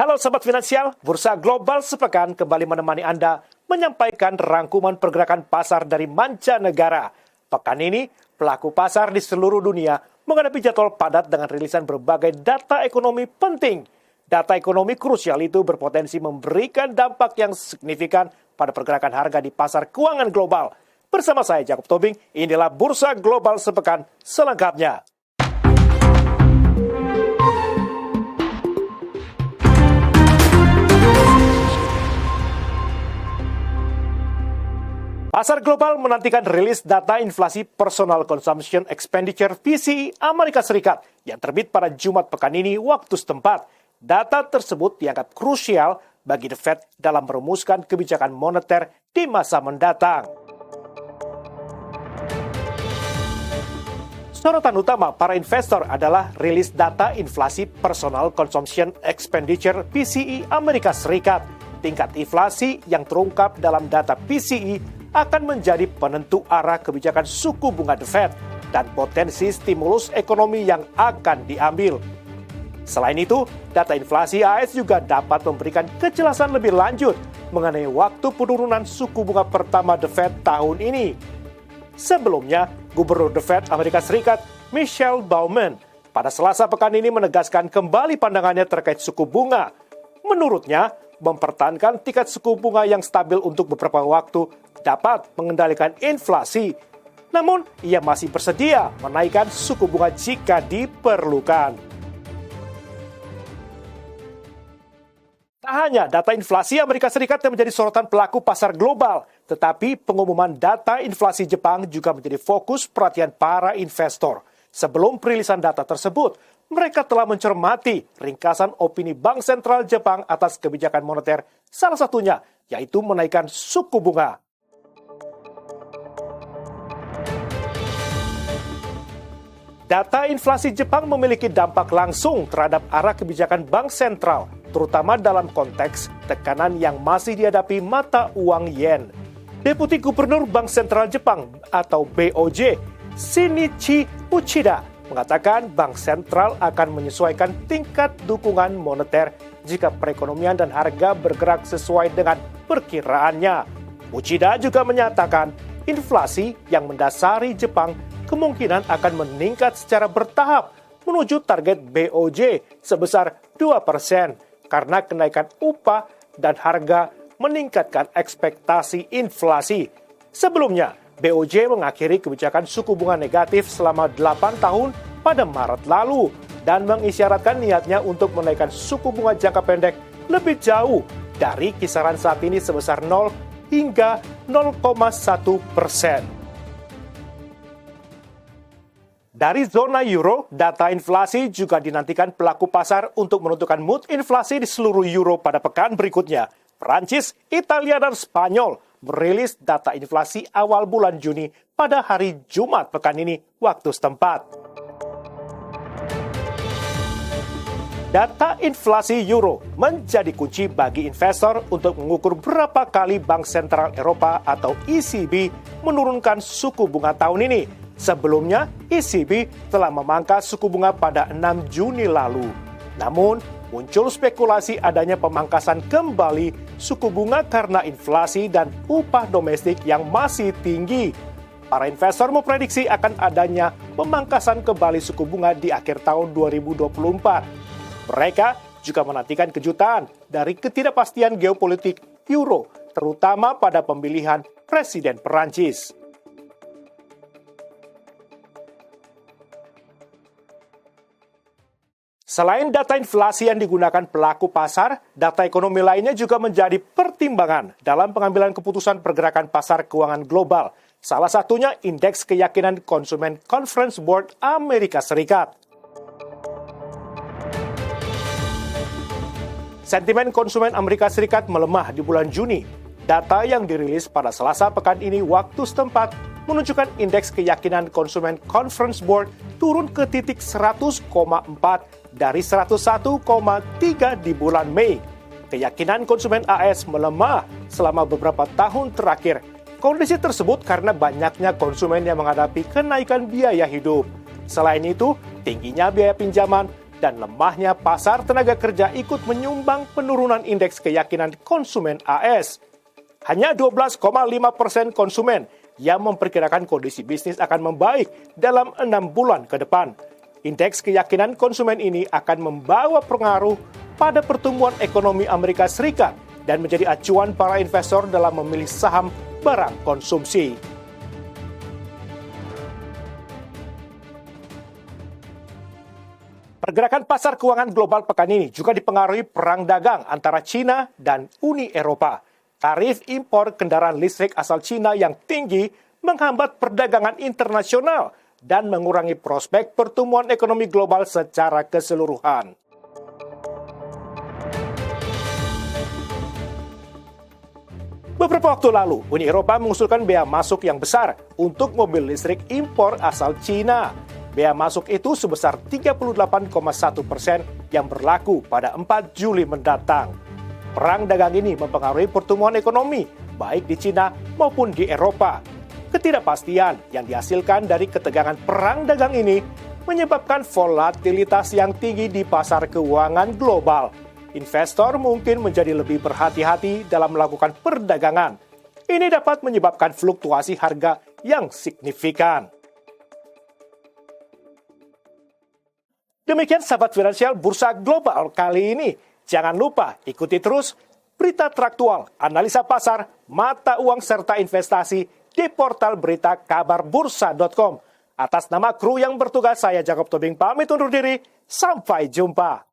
Halo Sobat Finansial, Bursa Global sepekan kembali menemani Anda menyampaikan rangkuman pergerakan pasar dari mancanegara. Pekan ini, pelaku pasar di seluruh dunia menghadapi jadwal padat dengan rilisan berbagai data ekonomi penting. Data ekonomi krusial itu berpotensi memberikan dampak yang signifikan pada pergerakan harga di pasar keuangan global. Bersama saya, Jacob Tobing, inilah Bursa Global sepekan selengkapnya. Pasar global menantikan rilis data inflasi Personal Consumption Expenditure PCE Amerika Serikat yang terbit pada Jumat pekan ini waktu setempat. Data tersebut dianggap krusial bagi The Fed dalam merumuskan kebijakan moneter di masa mendatang. Sorotan utama para investor adalah rilis data inflasi Personal Consumption Expenditure PCE Amerika Serikat. Tingkat inflasi yang terungkap dalam data PCE akan menjadi penentu arah kebijakan suku bunga The Fed dan potensi stimulus ekonomi yang akan diambil. Selain itu, data inflasi AS juga dapat memberikan kejelasan lebih lanjut mengenai waktu penurunan suku bunga pertama The Fed tahun ini. Sebelumnya, Gubernur The Fed Amerika Serikat, Michelle Bowman, pada Selasa pekan ini menegaskan kembali pandangannya terkait suku bunga. Menurutnya, mempertahankan tingkat suku bunga yang stabil untuk beberapa waktu dapat mengendalikan inflasi. Namun, ia masih bersedia menaikkan suku bunga jika diperlukan. Tak hanya data inflasi Amerika Serikat yang menjadi sorotan pelaku pasar global, tetapi pengumuman data inflasi Jepang juga menjadi fokus perhatian para investor. Sebelum perilisan data tersebut, mereka telah mencermati ringkasan opini Bank Sentral Jepang atas kebijakan moneter, salah satunya yaitu menaikkan suku bunga. Data inflasi Jepang memiliki dampak langsung terhadap arah kebijakan bank sentral, terutama dalam konteks tekanan yang masih dihadapi mata uang yen. Deputi Gubernur Bank Sentral Jepang atau BOJ, Shinichi Uchida, mengatakan bank sentral akan menyesuaikan tingkat dukungan moneter jika perekonomian dan harga bergerak sesuai dengan perkiraannya. Uchida juga menyatakan inflasi yang mendasari Jepang kemungkinan akan meningkat secara bertahap menuju target BOJ sebesar 2% karena kenaikan upah dan harga meningkatkan ekspektasi inflasi. Sebelumnya, BOJ mengakhiri kebijakan suku bunga negatif selama 8 tahun pada Maret lalu dan mengisyaratkan niatnya untuk menaikkan suku bunga jangka pendek lebih jauh dari kisaran saat ini sebesar 0 hingga 0,1%. Dari zona euro, data inflasi juga dinantikan pelaku pasar untuk menentukan mood inflasi di seluruh euro pada pekan berikutnya. Prancis, Italia, dan Spanyol merilis data inflasi awal bulan Juni pada hari Jumat pekan ini waktu setempat. Data inflasi euro menjadi kunci bagi investor untuk mengukur berapa kali Bank Sentral Eropa atau ECB menurunkan suku bunga tahun ini. Sebelumnya, ECB telah memangkas suku bunga pada 6 Juni lalu. Namun, muncul spekulasi adanya pemangkasan kembali suku bunga karena inflasi dan upah domestik yang masih tinggi. Para investor memprediksi akan adanya pemangkasan kembali suku bunga di akhir tahun 2024. Mereka juga menantikan kejutan dari ketidakpastian geopolitik euro, terutama pada pemilihan Presiden Perancis. Selain data inflasi yang digunakan pelaku pasar, data ekonomi lainnya juga menjadi pertimbangan dalam pengambilan keputusan pergerakan pasar keuangan global. Salah satunya Indeks Keyakinan Konsumen Conference Board Amerika Serikat. Sentimen konsumen Amerika Serikat melemah di bulan Juni. Data yang dirilis pada Selasa pekan ini waktu setempat menunjukkan Indeks Keyakinan Konsumen Conference Board turun ke titik 100,4 dari 101,3 di bulan Mei. Keyakinan konsumen AS melemah selama beberapa tahun terakhir. Kondisi tersebut karena banyaknya konsumen yang menghadapi kenaikan biaya hidup. Selain itu, tingginya biaya pinjaman, dan lemahnya pasar tenaga kerja ikut menyumbang penurunan indeks keyakinan konsumen AS. Hanya 12,5% konsumen yang memperkirakan kondisi bisnis akan membaik dalam 6 bulan ke depan. Indeks keyakinan konsumen ini akan membawa pengaruh pada pertumbuhan ekonomi Amerika Serikat dan menjadi acuan para investor dalam memilih saham barang konsumsi. Pergerakan pasar keuangan global pekan ini juga dipengaruhi perang dagang antara China dan Uni Eropa. Tarif impor kendaraan listrik asal China yang tinggi menghambat perdagangan internasional dan mengurangi prospek pertumbuhan ekonomi global secara keseluruhan. Beberapa waktu lalu, Uni Eropa mengusulkan bea masuk yang besar untuk mobil listrik impor asal China. Bea masuk itu sebesar 38,1% yang berlaku pada 4 Juli mendatang. Perang dagang ini mempengaruhi pertumbuhan ekonomi, baik di China maupun di Eropa. Ketidakpastian yang dihasilkan dari ketegangan perang dagang ini menyebabkan volatilitas yang tinggi di pasar keuangan global. Investor mungkin menjadi lebih berhati-hati dalam melakukan perdagangan. Ini dapat menyebabkan fluktuasi harga yang signifikan. Demikian sahabat finansial Bursa Global kali ini. Jangan lupa ikuti terus berita teraktual, analisa pasar, mata uang serta investasi di portal berita kabarbursa.com. Atas nama kru yang bertugas, saya Jacob Tobing pamit undur diri. Sampai jumpa.